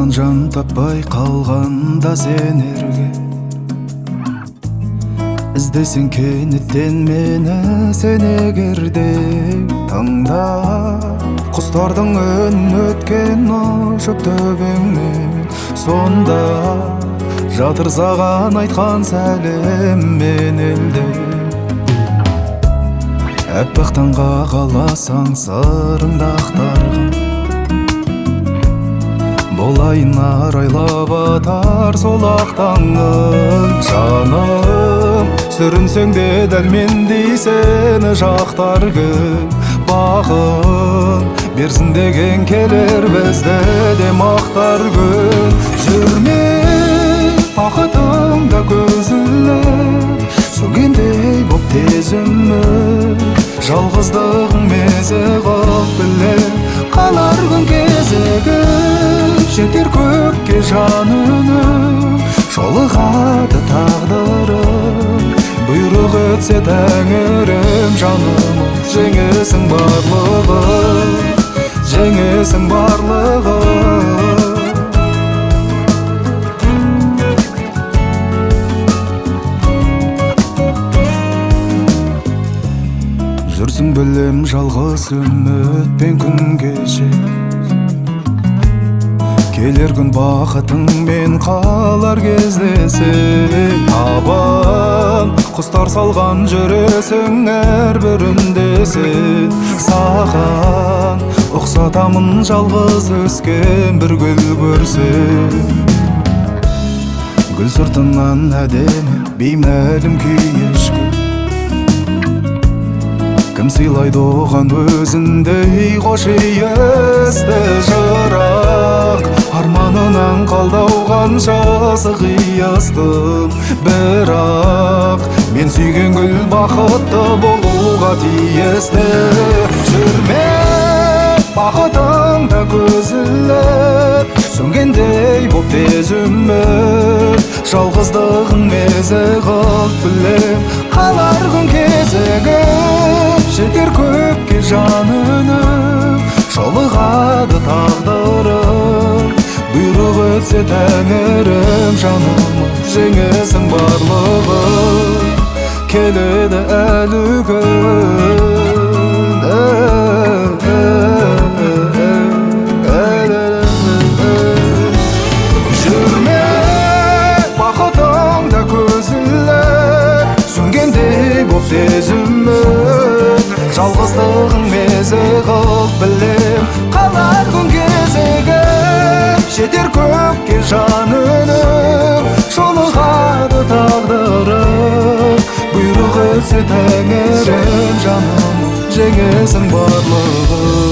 Аман жан таппай қалғанда сен ерге іздесең кенеттен мені сен егерде таңда құстардың үнін өткен ұшып төбеңнен сонда жатыр саған айтқан сәлем мен елде әппақ таңға қаласаң сырыңды ақтарғын болайын арайлап атар сол ақ таңың жаным сүрінсең де дәл мендей сені жақтар күн бағын берсін деген келер бізді де мақтар күн жүрме бақытыңда көз іліп сөнгендей боп тез үміт жалғыздығың мезі қылып біліп қалар күн кезігіп жетер көкке жан үнім жолығады тағдырым бұйрық етсе тәңірім жаным жеңесің барлығын жеңесің барлығын жүрсің білем жалғыз үмітпен күн кеше келер күн бақытыңмен қалар кездесең табан құстар салған жүресің әрбірінде сен саған ұқсатамын жалғыз өскен бір гүл көрсең гүл сыртынан әдемі беймәлім күй ешкі кім сыйлайды оған өзіндей қош иісті жырақ арманынан қалдауғанша қиястым бірақ мен сүйген гүл бақытты болуға тиісті жүрме бақытыңда көз іліп сөнгендей боп тез үміт жалғыздығың мезі қылып білем қалар күн кезігіп жетер көкке жан үнім жолығады тағдырым бұйрық етсе тәңірім жаным жеңесің барлығын келеді әлі күн жүрме бақытыңда көз іліп сөнгендей боп тез үміт жалғыздығың мезі қылып білем қалар күн кезігіп жетер көкке жан үнім жолығады тағдырым бұйрық етсе тәңірім жаным жеңесің барлығын